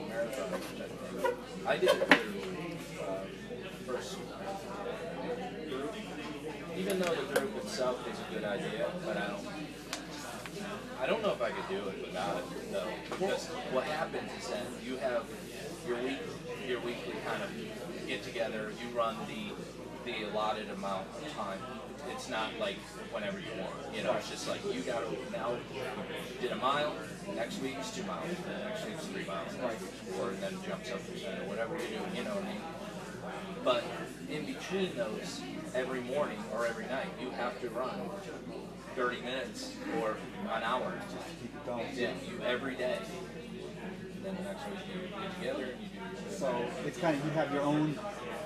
Marathon, which I did it for first group, even though the group itself is a good idea, but I don't know if I could do it without it though. Because what happens is that you have your weekly kind of get together. You run the allotted amount of time. It's not like whenever you want. You know, it's just like you got to now did a mile. Next week's 2 miles. Next week's 3 miles. Or then jumps up to 10 or whatever you do. You know what I mean? But in between those, every morning or every night, you have to run 30 minutes or an hour. Yeah, you every day. And then the next week you get together and you do. So it's kind of, you have your own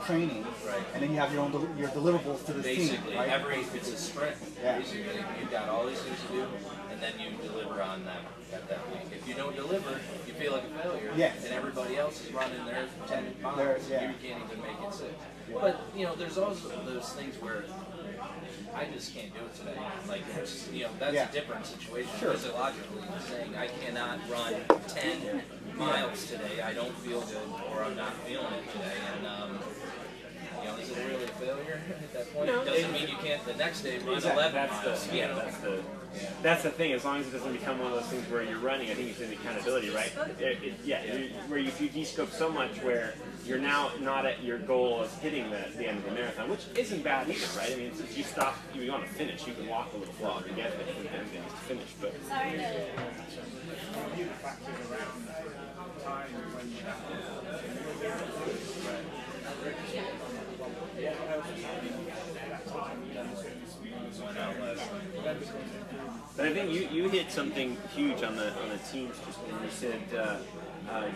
training, right, and then you have your deliverables to the team. Basically, right? It's a sprint. Yeah. Basically, you've got all these things to do, and then you deliver on them at that week. If you don't deliver, you feel like a failure. Yes. And everybody else is running their 10 miles. Yeah. You can't even make it 6. Yeah. But you know, there's also those things where I just can't do it today. Like, you know, that's a different situation. Sure. Physiologically, saying I cannot run 10 miles today. I don't feel good, or I'm not feeling it today, and you know, is it really a failure at that point? No, it doesn't mean you can't the next day run 11 miles. That's the thing. As long as it doesn't become one of those things where you're running, I think it's an accountability, right? Where if you de-scope so much where you're now not at your goal of hitting the end of the marathon, which isn't bad either, right? I mean, if you stop, you want to finish, you can walk a little far to get there and then finish. But But I think you hit something huge on the teams when you said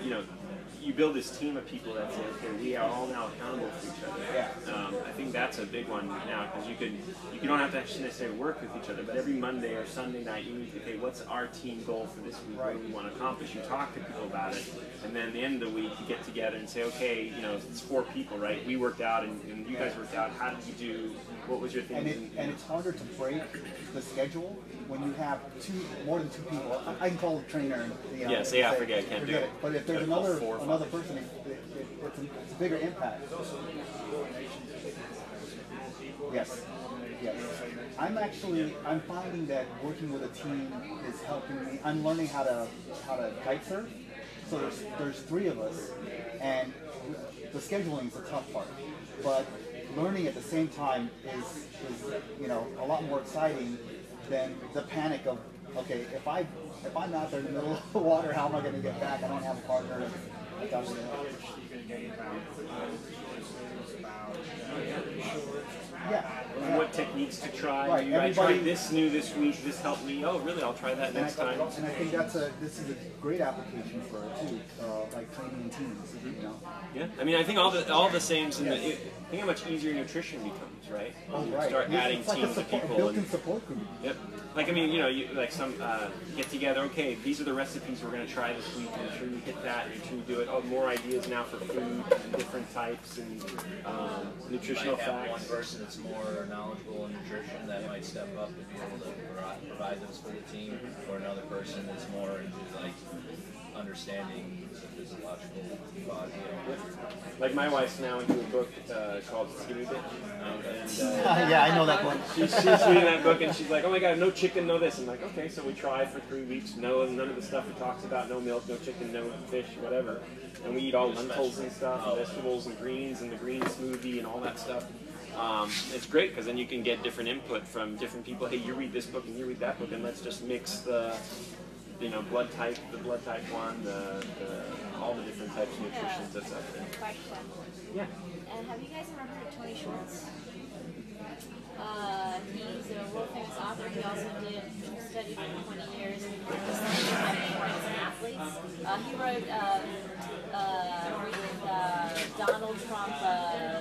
you know, you build this team of people that say, okay, we are all now accountable for each other. Yeah. I think that's a big one now, because you don't have to actually necessarily work with each other, but every Monday or Sunday night you need to, okay, what's our team goal for this week? What do we want to accomplish? You talk to people about it, and then at the end of the week you get together and say, okay, you know, it's 4 people, right? We worked out and you guys worked out. How did you do? What was your thing? And it's harder to break the schedule when you have more than 2 people. I can call the trainer and forget, I can't do it. But if there's another person, it's a bigger impact. Yes. I'm finding that working with a team is helping me. I'm learning how to kite surf. So there's 3 of us, and the scheduling is the tough part. But learning at the same time is you know, a lot more exciting than the panic of, okay, if I'm out there in the middle of the water, how am I going to get back? I don't have a partner. What techniques to try? Right. I tried this new this week. This helped me. Oh, really? I'll try that next time. And I think this is a great application for it too, like training in teams. You know. Yeah. I mean, I think all the sames in think how much easier nutrition becomes, right? Oh, right. Start adding teams of people. Built-in support group. Yep. Like, I mean, you know, like some get together. Okay, these are the recipes we're going to try this week. Make sure you hit that. Make sure you do it. Oh, more ideas now for food, different types and nutritional facts. Have one person that's more knowledgeable in nutrition that might step up to be able to provide those for the team, or another person that's more into like understanding the physiological body. Like my wife's now into a book called Skinny Bitch. Yeah, I know that one. She's reading that book and she's like, oh my god, no chicken, no this. I'm like, okay, so we tried for 3 weeks, none of the stuff it talks about, no milk, no chicken, no fish, whatever. And we eat all lentils and stuff, and vegetables and greens, and the green smoothie and all that stuff. It's great because then you can get different input from different people. Hey, you read this book and you read that book, and let's just mix the blood type one, all the different types of nutrition that's out there. Question. Yeah. Have you guys ever heard of Tony Schwartz? He's a world famous author. He also studied for 20 years as athletes. He wrote with Donald Trump,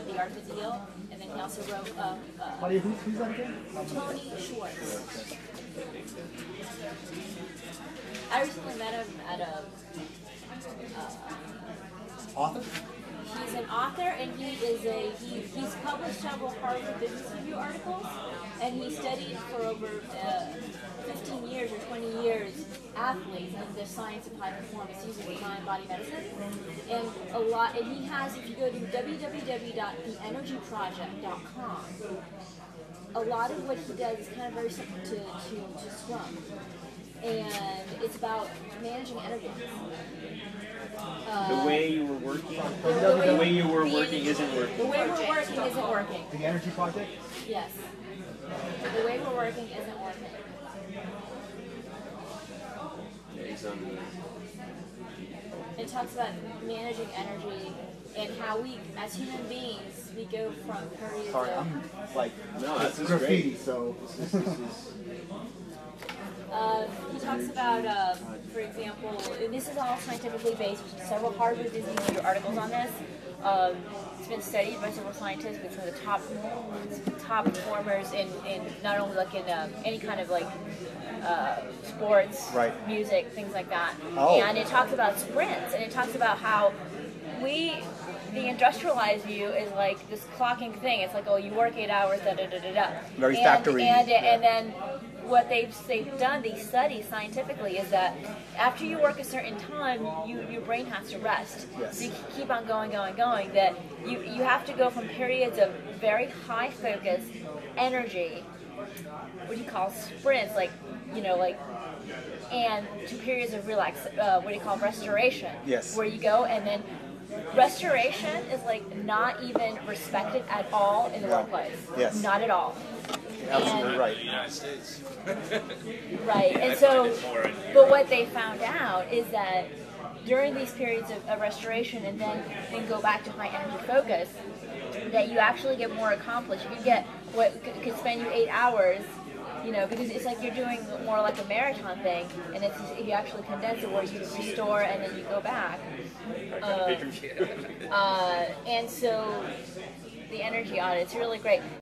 The Art of the Deal, and then he also wrote. Who's that again? Tony Schwartz. I recently met him at a author. He's an author, and he's published several Harvard Business Review articles, and he studied for over 15 years or 20 years athletes and the science of high performance using mind body medicine. And he has, if you go to www.theenergyproject.com, a lot of what he does is kind of very similar to Scrum. And it's about managing energy. The way you were working, the way you were working isn't working. The way we're working isn't working. The Energy Project? Yes. The way we're working isn't working. It talks about managing energy and how we, as human beings, we go from periods Sorry, of... I'm like No, that's graffiti, great. so... He talks about, for example, and this is all scientifically based. Several Harvard Business Review articles on this. It's been studied by several scientists with some of the top performers in not only like in any kind of like sports, right, music, things like that. Oh. And it talks about sprints, and it talks about how the industrialized view is like this clocking thing. It's like, oh, you work 8 hours, da da da da da. Very factory. And then what they've done, these studies scientifically, is that after you work a certain time, your brain has to rest. Yes. So you keep on going. That you have to go from periods of very high focus, energy, what do you call sprints, and to periods of restoration. Yes. Where you go and then restoration is like not even respected at all in the workplace. Yes. Not at all. Absolutely right. United States. Right, and so, but what they found out is that during these periods of restoration and then go back to high energy focus, that you actually get more accomplished. You get what could spend you 8 hours, because it's like you're doing more like a marathon thing, and it's you actually condense it where you restore and then you go back. And so the energy audit, it's really great.